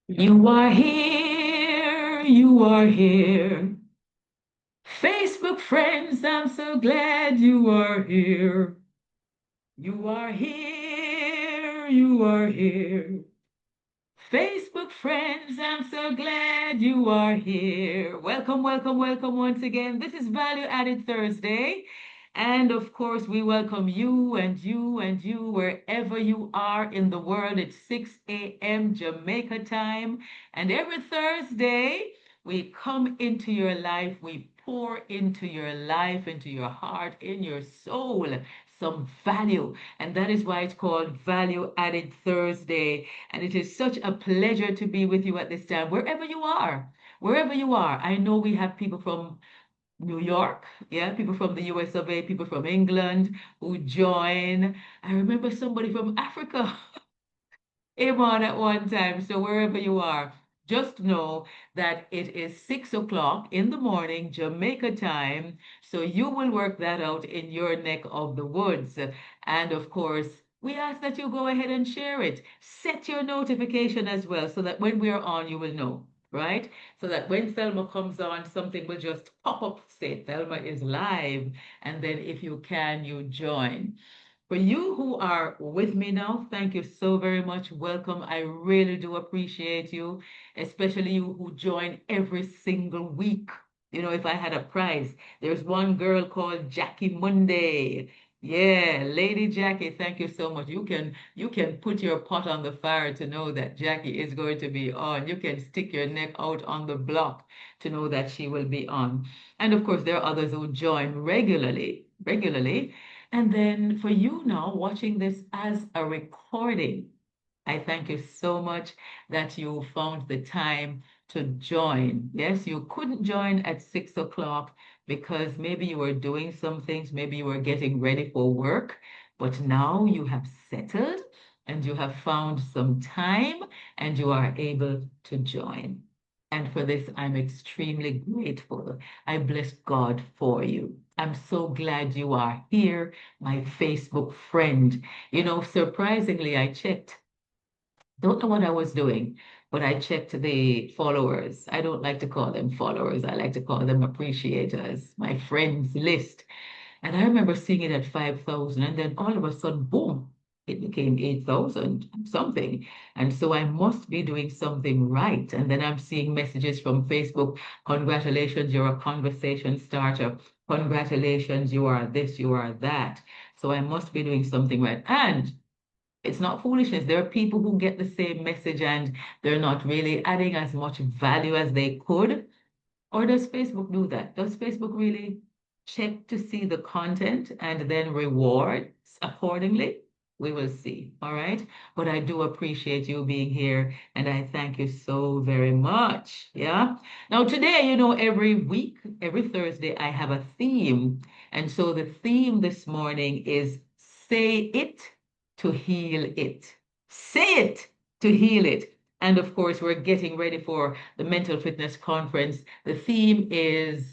You are here, you are here. Facebook friends, I'm so glad you are here. You are here, you are here. Facebook friends, I'm so glad you are here. Welcome, welcome, welcome once again. This is Value Added Thursday. And of course, we welcome you and you and you wherever you are in the world. It's 6 a.m. Jamaica time. And every Thursday, we come into your life, we pour into your life, into your heart, in your soul, some value. And that is why it's called Value Added Thursday. And it is such a pleasure to be with you at this time, wherever you are. Wherever you are, I know we have people from New York, yeah, people from the US of A, people from England who join. I remember somebody from Africa came on at one time. So wherever you are, just know that it is 6 o'clock in the morning, Jamaica time. So you will work that out in your neck of the woods. And of course, we ask that you go ahead and share it. Set your notification as well so that when we are on, you will know, right? So that when Thelma comes on, something will just pop up, say Thelma is live. And then if you can, you join. For you who are with me now, thank you so very much. Welcome. I really do appreciate you, especially you who join every single week. You know, if I had a prize, there's one girl called Jackie Monday. Yeah, Lady Jackie, thank you so much. You can put your pot on the fire to know that Jackie is going to be on. You can stick your neck out on the block to know that she will be on. And of course, there are others who join regularly. And then for you now watching this as a recording, I thank you so much that you found the time to join. Yes, you couldn't join at 6 o'clock because maybe you were doing some things, maybe you were getting ready for work, but now you have settled and you have found some time and you are able to join. And for this, I'm extremely grateful. I bless God for you. I'm so glad you are here, my Facebook friend. You know, surprisingly, I checked. Don't know what I was doing, but I checked the followers. I don't like to call them followers. I like to call them appreciators, my friends list. And I remember seeing it at 5,000, and then all of a sudden, boom, it became 8,000 something. And so I must be doing something right. And then I'm seeing messages from Facebook, congratulations, you're a conversation starter. Congratulations, you are this, you are that. So I must be doing something right. And it's not foolishness. There are people who get the same message and they're not really adding as much value as they could. Or does Facebook do that? Does Facebook really check to see the content and then reward accordingly? We will see. All right. But I do appreciate you being here and I thank you so very much. Yeah. Now, today, you know, every week, every Thursday, I have a theme. And so the theme this morning is say it to heal it. Say it to heal it. And of course, we're getting ready for the Mental Fitness Conference. The theme is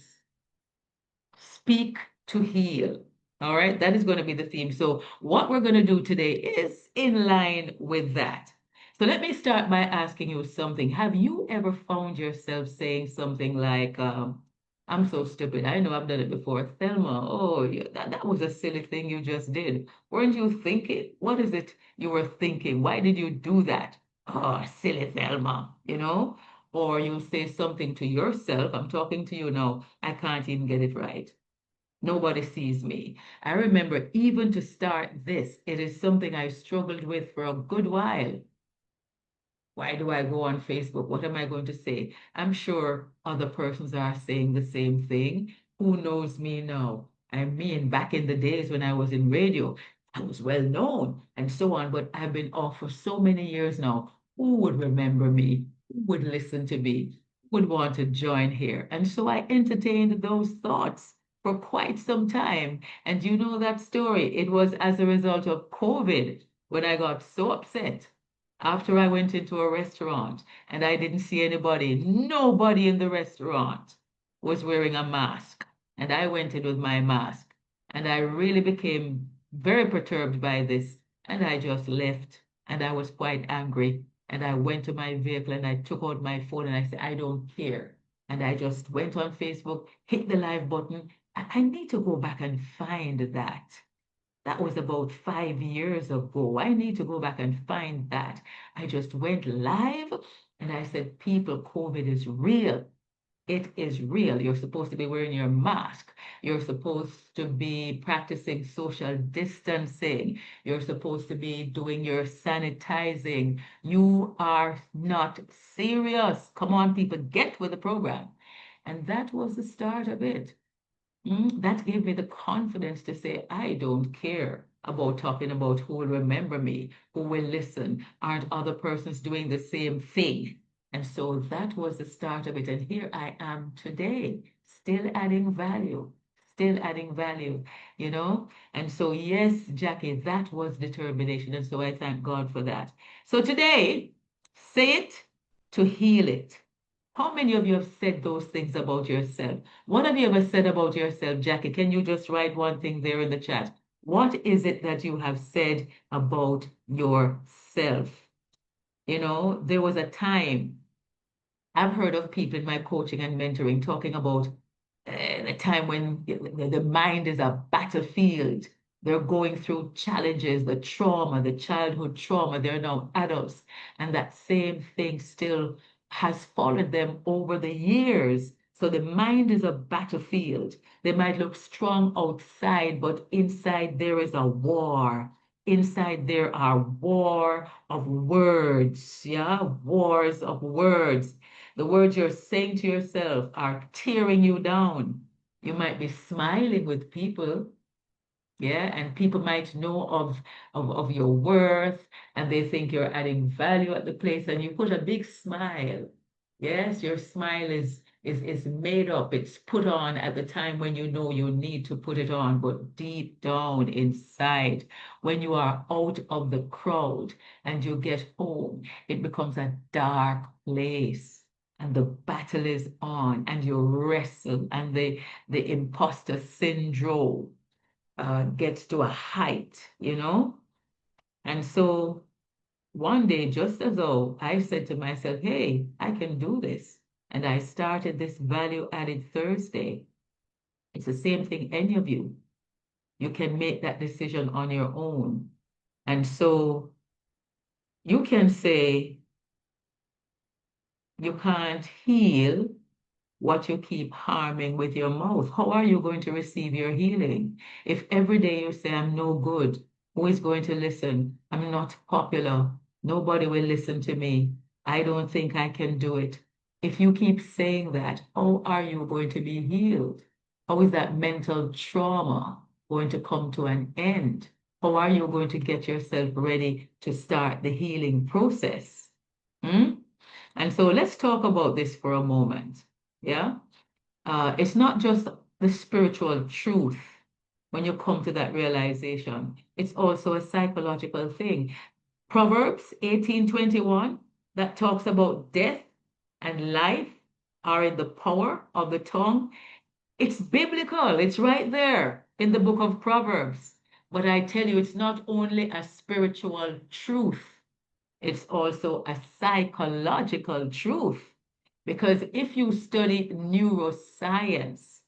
Speak to Heal. All right, that is going to be the theme. So, what we're going to do today is in line with that. So, let me start by asking you something. Have you ever found yourself saying something like, I'm so stupid. I know I've done it before. Thelma, oh, that was a silly thing you just did. Weren't you thinking? What is it you were thinking? Why did you do that? Oh, silly Thelma, you know? Or you say something to yourself. I'm talking to you now. I can't even get it right. Nobody sees me. I remember even to start this, it is something I struggled with for a good while. Why do I go on Facebook? What am I going to say? I'm sure other persons are saying the same thing. Who knows me now? I mean, back in the days when I was in radio, I was well known and so on, but I've been off for so many years now. Who would remember me? Who would listen to me? Who would want to join here? And so I entertained those thoughts for quite some time. And you know that story. It was as a result of COVID when I got so upset after I went into a restaurant and I didn't see anybody, nobody in the restaurant was wearing a mask. And I went in with my mask. And I really became very perturbed by this. And I just left. And I was quite angry. And I went to my vehicle and I took out my phone and I said, I don't care. And I just went on Facebook, hit the live button. I need to go back and find that. That was about 5 years ago. I need to go back and find that. I just went live and I said, people, COVID is real. It is real. You're supposed to be wearing your mask. You're supposed to be practicing social distancing. You're supposed to be doing your sanitizing. You are not serious. Come on, people, get with the program. And that was the start of it. That gave me the confidence to say, I don't care about talking about who will remember me, who will listen. Aren't other persons doing the same thing? And so that was the start of it. And here I am today, still adding value, still adding value, you know? And so, yes, Jackie, that was determination. And so I thank God for that. So today, say it to heal it. How many of you have said those things about yourself? What have you ever said about yourself, Jackie? Can you just write one thing there in the chat? What is it that you have said about yourself? You know, there was a time I've heard of people in my coaching and mentoring talking about a time when the mind is a battlefield. They're going through challenges, the trauma, the childhood trauma. They're now adults. And that same thing still has followed them over the years. So the mind is a battlefield. They might look strong outside, but inside there is a war. Inside there are war of words. Yeah, wars of words. The words you're saying to yourself are tearing you down. You might be smiling with people, yeah, and people might know of your worth and they think you're adding value at the place and you put a big smile. Yes, your smile is made up. It's put on at the time when you know you need to put it on, but deep down inside, when you are out of the crowd and you get home, it becomes a dark place. And the battle is on, and you wrestle, and the imposter syndrome gets to a height, you know? And so one day, just as though I said to myself, hey, I can do this. And I started this value added Thursday. It's the same thing, any of you. You can make that decision on your own. And so you can say, you can't heal what you keep harming with your mouth. How are you going to receive your healing? If every day you say, I'm no good, who is going to listen? I'm not popular. Nobody will listen to me. I don't think I can do it. If you keep saying that, how are you going to be healed? How is that mental trauma going to come to an end? How are you going to get yourself ready to start the healing process? Hmm? And so let's talk about this for a moment. Yeah. It's not just the spiritual truth when you come to that realization, it's also a psychological thing. Proverbs 18:21 that talks about death and life are in the power of the tongue. It's biblical, it's right there in the book of Proverbs. But I tell you, it's not only a spiritual truth, it's also a psychological truth. Because if you study neuroscience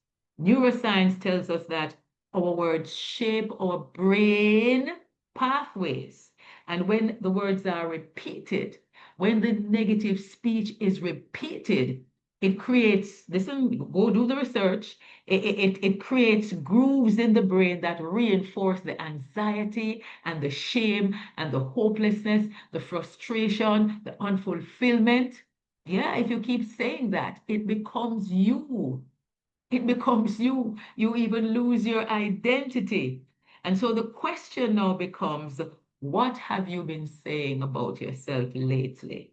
tells us that our words shape our brain pathways. And when the words are repeated, when the negative speech is repeated, it creates, listen, go do the research. It creates grooves in the brain that reinforce the anxiety and the shame and the hopelessness, the frustration, the unfulfillment. Yeah, if you keep saying that, it becomes you. It becomes you. You even lose your identity. And so the question now becomes, what have you been saying about yourself lately?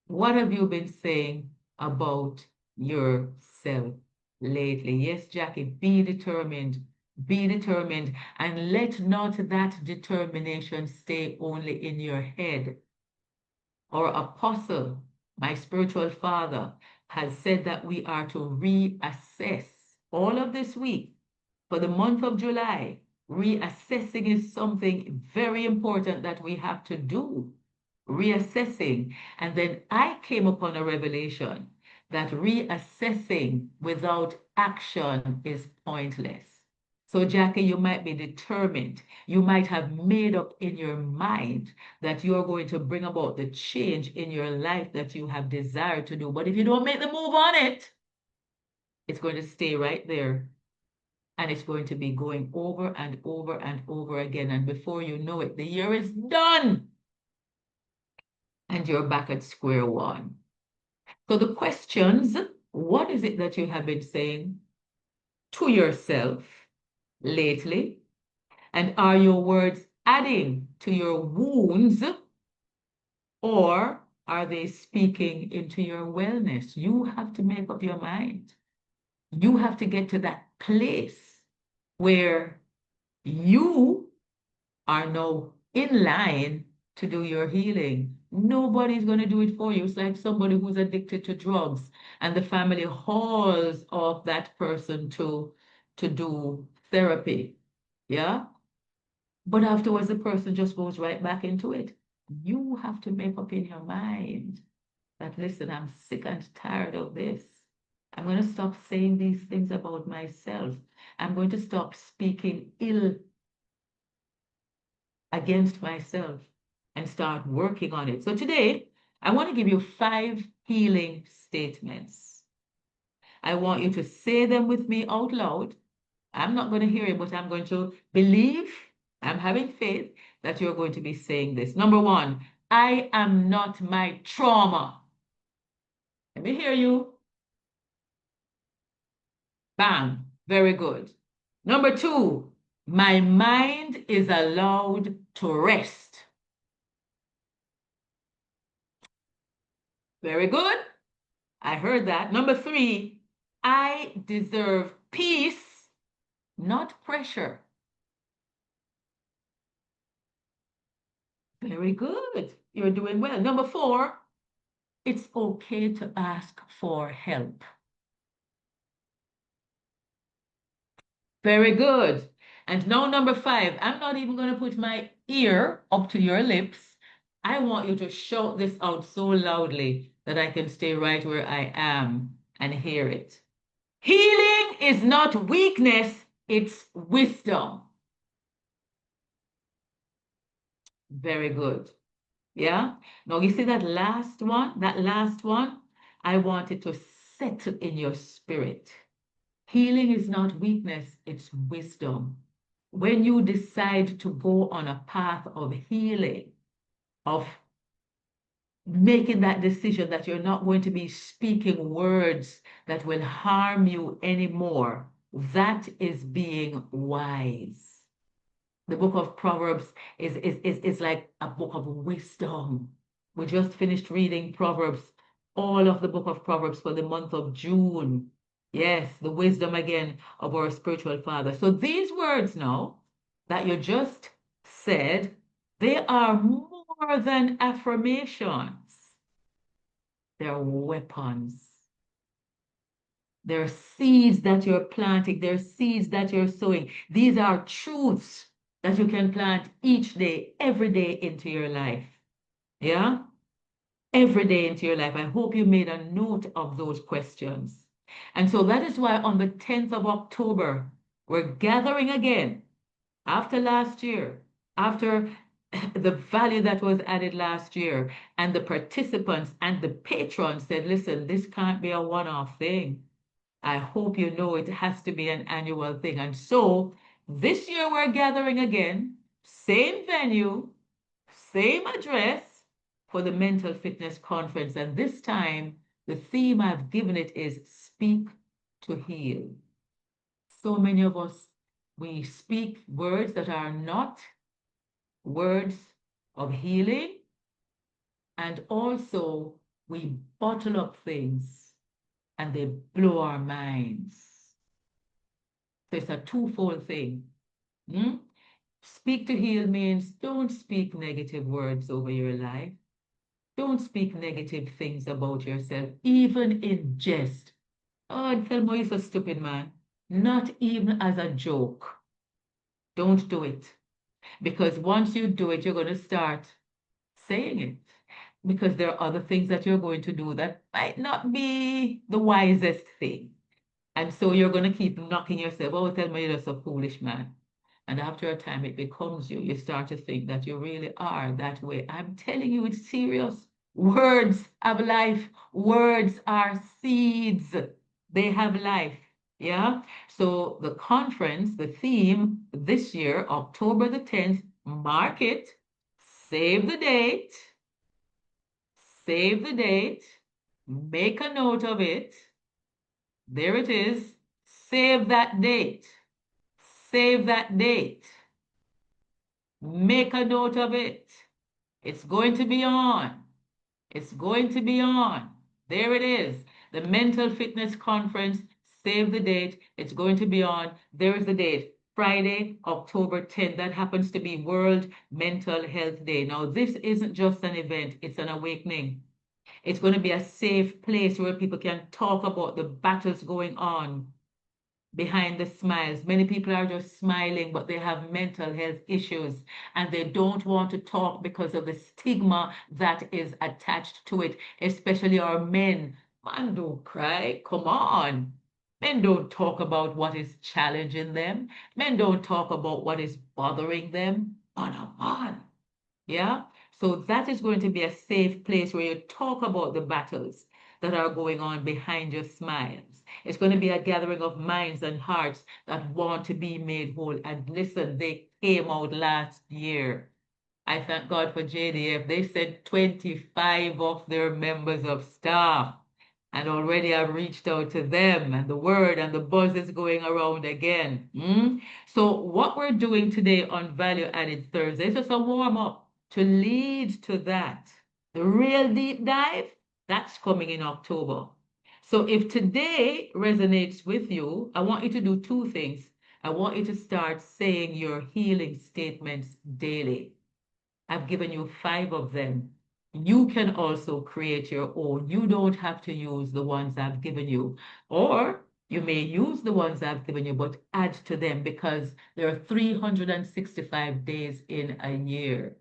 What have you been saying about yourself lately? Yes, Jackie, be determined, and let not that determination stay only in your head. Our apostle, my spiritual father, has said that we are to reassess all of this week for the month of July. Reassessing is something very important that we have to do. Reassessing. And then I came upon a revelation that reassessing without action is pointless. So, Jackie, you might be determined. You might have made up in your mind that you're going to bring about the change in your life that you have desired to do. But if you don't make the move on it, it's going to stay right there. And it's going to be going over and over and over again. And before you know it, the year is done and you're back at square one. So the questions, what is it that you have been saying to yourself lately? And are your words adding to your wounds, or are they speaking into your wellness? You have to make up your mind. You have to get to that place where you are now in line to do your healing. Nobody's going to do it for you. It's like somebody who's addicted to drugs and the family hauls off that person to do therapy. Yeah. But afterwards, the person just goes right back into it. You have to make up in your mind that, listen, I'm sick and tired of this. I'm going to stop saying these things about myself. I'm going to stop speaking ill against myself and start working on it. So today, I want to give you 5 healing statements. I want you to say them with me out loud. I'm not going to hear it, but I'm going to believe, I'm having faith that you're going to be saying this. Number 1, I am not my trauma. Let me hear you. Bang. Very good. Number 2, my mind is allowed to rest. Very good. I heard that. Number 3, I deserve peace, not pressure. Very good. You're doing well. Number 4, it's okay to ask for help. Very good. And now number 5, I'm not even going to put my ear up to your lips. I want you to shout this out so loudly that I can stay right where I am and hear it. Healing is not weakness, it's wisdom. Very good. Yeah. Now you see that last one, I want it to settle in your spirit. Healing is not weakness, it's wisdom. When you decide to go on a path of healing, of making that decision that you're not going to be speaking words that will harm you anymore, that is being wise. The book of Proverbs is like a book of wisdom. We just finished reading Proverbs, all of the book of Proverbs for the month of June. Yes, the wisdom again of our spiritual father. So these words now that you just said, they are more than affirmations. They're weapons. They're seeds that you're planting. They're seeds that you're sowing. These are truths that you can plant each day, every day into your life. Yeah? Every day into your life. I hope you made a note of those questions. And so that is why on the 10th of October, we're gathering again after last year, after the value that was added last year, and the participants and the patrons said, listen, this can't be a one-off thing. I hope you know it has to be an annual thing. And so this year we're gathering again, same venue, same address for the Mental Fitness Conference. And this time, the theme I've given it is Speak to Heal. So many of us, we speak words that are not words of healing, and also we bottle up things and they blow our minds. So it's a twofold thing. Hmm? Speak to heal means don't speak negative words over your life. Don't speak negative things about yourself, even in jest. Oh, Thelma, you're so stupid, man. Not even as a joke. Don't do it. Because once you do it, you're going to start saying it. Because there are other things that you're going to do that might not be the wisest thing. And so you're going to keep knocking yourself, oh, tell me you're just a foolish man. And after a time, it becomes you. You start to think that you really are that way. I'm telling you, it's serious. Words have life. Words are seeds. They have life. Yeah. So the conference, the theme this year, October the 10th, mark it, save the date, save the date, make a note of it. There it is. Save that date. Save that date. Make a note of it. It's going to be on. It's going to be on. There it is. The Mental Fitness Conference. Save the date. It's going to be on. There is the date. Friday, October 10th. That happens to be World Mental Health Day. Now, this isn't just an event, it's an awakening. It's going to be a safe place where people can talk about the battles going on behind the smiles. Many people are just smiling, but they have mental health issues and they don't want to talk because of the stigma that is attached to it, especially our men. Man, don't cry. Come on. Men don't talk about what is challenging them. Men don't talk about what is bothering them. On a man. Yeah. So that is going to be a safe place where you talk about the battles that are going on behind your smiles. It's going to be a gathering of minds and hearts that want to be made whole. And listen, they came out last year. I thank God for JDF. They sent 25 of their members of staff. And already I've reached out to them, and the word and the buzz is going around again. So, what we're doing today on Value Added Thursday is just a warm up to lead to that. The real deep dive, that's coming in October. So, if today resonates with you, I want you to do two things. I want you to start saying your healing statements daily. I've given you 5 of them. You can also create your own. You don't have to use the ones I've given you. Or you may use the ones I've given you, but add to them because there are 365 days in a year.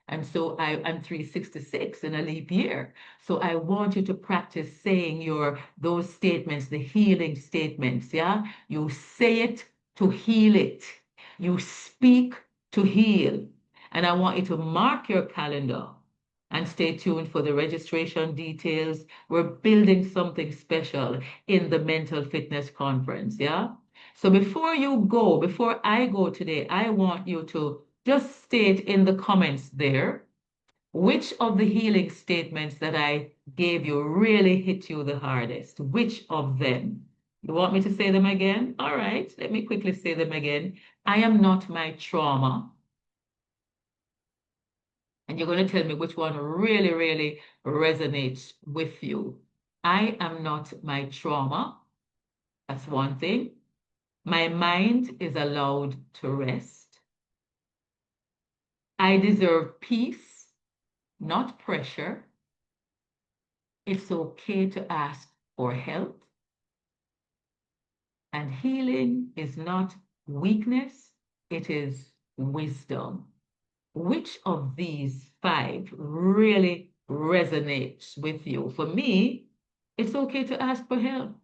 And so I'm 366 in a leap year. So I want you to practice saying those statements, the healing statements. Yeah. You say it to heal it. You speak to heal. And I want you to mark your calendar and stay tuned for the registration details. We're building something special in the Mental Fitness Conference. Yeah. So before I go today, I want you to just state in the comments there which of the healing statements that I gave you really hit you the hardest. Which of them? You want me to say them again? All right, let me quickly say them again. I am not my trauma. And you're going to tell me which one really, really resonates with you. I am not my trauma. That's one thing. My mind is allowed to rest. I deserve peace, not pressure. It's okay to ask for help. And healing is not weakness, it is wisdom. Which of these 5 really resonates with you? For me, it's okay to ask for help.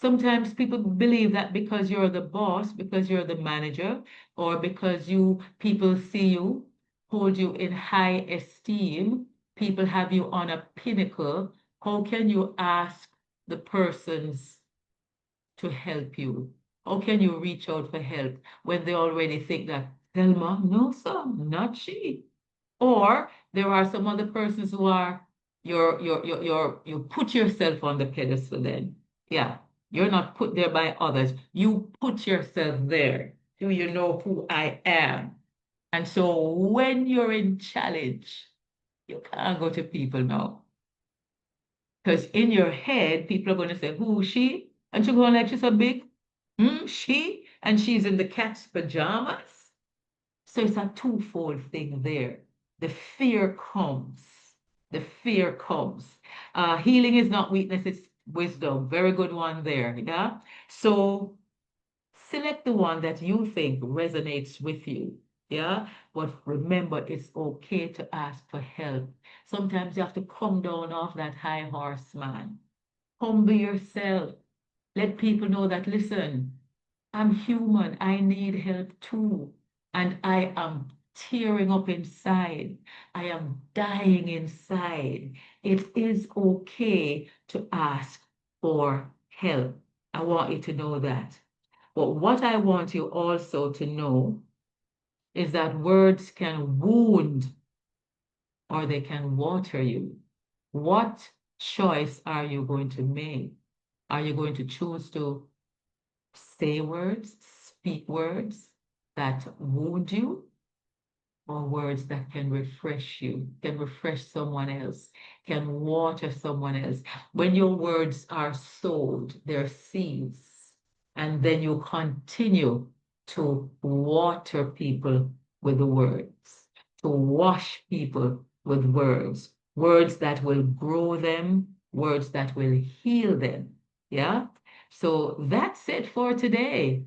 Sometimes people believe that because you're the boss, because you're the manager, or because people see you, hold you in high esteem, people have you on a pinnacle, how can you ask the persons to help you? How can you reach out for help when they already think that, Thelma, no, sir, not she? Or there are some other persons who are you put yourself on the pedestal then. Yeah. You're not put there by others. You put yourself there. Do you know who I am? And so when you're in challenge, you can't go to people now. Because in your head, people are going to say, who is she? And you're going like she's so big. She? And she's in the cat's pajamas. So it's a twofold thing there. The fear comes. The fear comes. Healing is not weakness, it's wisdom. Very good one there. Yeah. So Select the one that you think resonates with you. Yeah. But remember, it's okay to ask for help. Sometimes you have to come down off that high horse, man. Humble yourself. Let people know that, listen, I'm human. I need help too. And I am tearing up inside. I am dying inside. It is okay to ask for help. I want you to know that. But what I want you also to know is that words can wound or they can water you. What choice are you going to make? Are you going to choose to say words, speak words that wound you, or words that can refresh you, can refresh someone else, can water someone else? When your words are sowed, they're seeds, and then you continue to water people with the words, to wash people with words, words that will grow them, words that will heal them. Yeah? So that's it for today.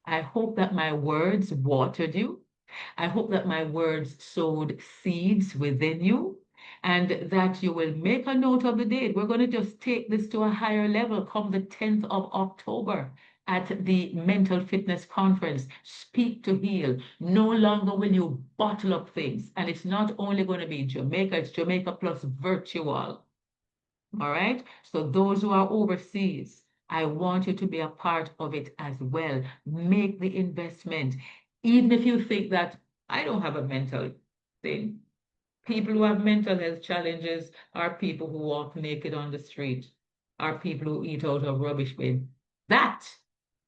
I hope that my words watered you. I hope that my words sowed seeds within you and that you will make a note of the date. We're going to just take this to a higher level come the 10th of October at the Mental Fitness Conference. Speak to heal. No longer will you bottle up things. And it's not only going to be Jamaica, it's Jamaica plus virtual. All right. So those who are overseas, I want you to be a part of it as well. Make the investment. Even if you think that I don't have a mental thing. People who have mental health challenges are people who walk naked on the street, are people who eat out of rubbish bin. That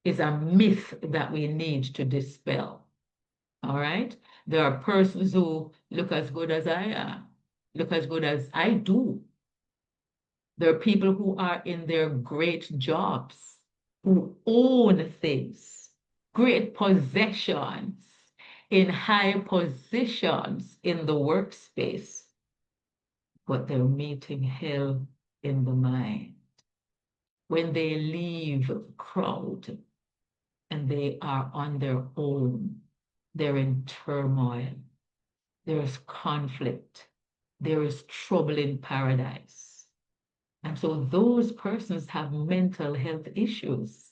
is a myth that we need to dispel. All right. There are persons who look as good as I am, look as good as I do. There are people who are in their great jobs, who own things, great possessions, in high positions in the workspace, but they're meeting hell in the mind. When they leave the crowd and they are on their own, they're in turmoil, there is conflict, there is trouble in paradise. And so those persons have mental health issues.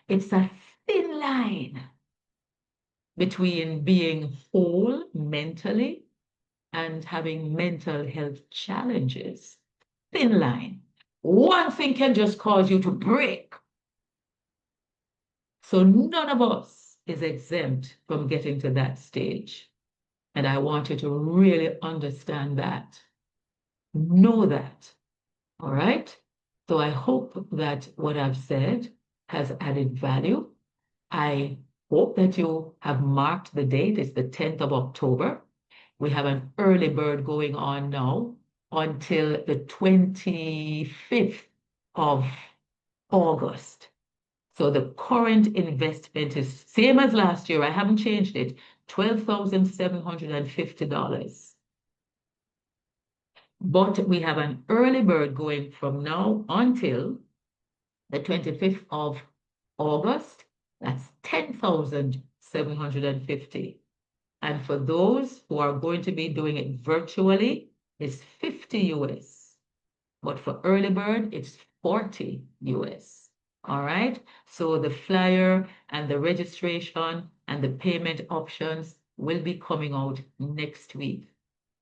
It's a thin line between being whole mentally and having mental health challenges. Thin line. One thing can just cause you to break. So none of us is exempt from getting to that stage. And I want you to really understand that. Know that. All right? So I hope that what I've said has added value. I hope that you have marked the date. It's the 10th of October. We have an early bird going on now until the 25th of August. So the current investment is same as last year. I haven't changed it. $12,750. But we have an early bird going from now until the 25th of August. That's 10,750. And for those who are going to be doing it virtually, it's 50 US. But for early bird, it's 40 US. All right. So the flyer and the registration and the payment options will be coming out next week.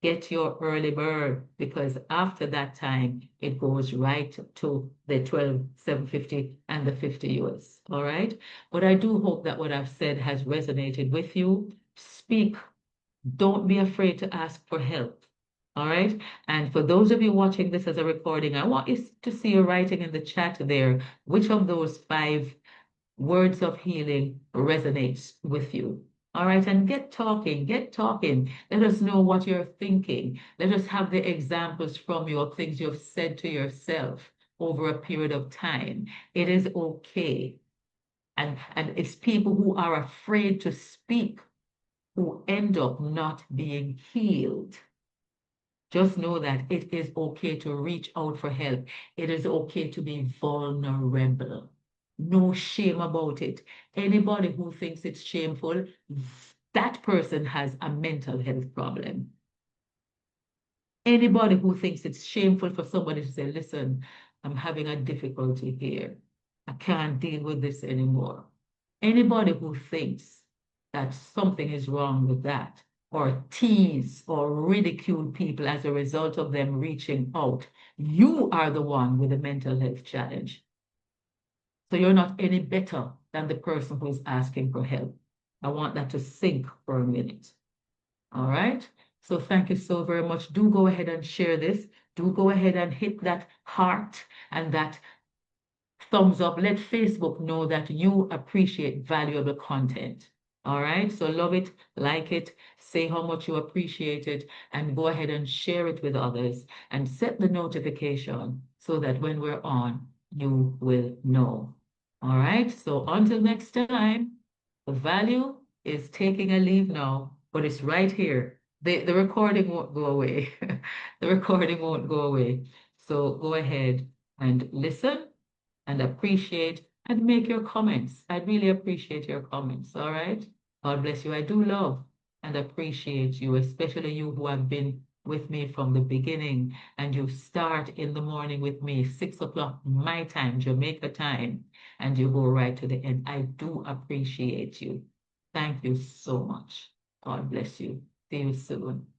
Get your early bird because after that time, it goes right to the 12,750 and the 50 US. All right. But I do hope that what I've said has resonated with you. Speak. Don't be afraid to ask for help. All right. And for those of you watching this as a recording, I want you to see you writing in the chat there which of those 5 words of healing resonates with you. All right, and get talking, get talking. Let us know what you're thinking. Let us have the examples from you of things you've said to yourself over a period of time. It is okay. And it's people who are afraid to speak who end up not being healed. Just know that it is okay to reach out for help. It is okay to be vulnerable. No shame about it. Anybody who thinks it's shameful, that person has a mental health problem. Anybody who thinks it's shameful for somebody to say, listen, I'm having a difficulty here. I can't deal with this anymore. Anybody who thinks that something is wrong with that, or tease or ridicule people as a result of them reaching out, you are the one with a mental health challenge. So you're not any better than the person who is asking for help. I want that to sink for a minute. All right. So thank you so very much. Do go ahead and share this. Do go ahead and hit that heart and that thumbs up. Let Facebook know that you appreciate valuable content. All right. So love it, like it, say how much you appreciate it, and go ahead and share it with others and set the notification so that when we're on, you will know. All right. So until next time, the value is taking a leave now, but it's right here. The recording won't go away. The recording won't go away. So go ahead and listen and appreciate and make your comments. I'd really appreciate your comments. All right. God bless you. I do love and appreciate you, especially you who have been with me from the beginning and you start in the morning with me, 6 o'clock my time, Jamaica time, and you go right to the end. I do appreciate you. Thank you so much. God bless you. See you soon.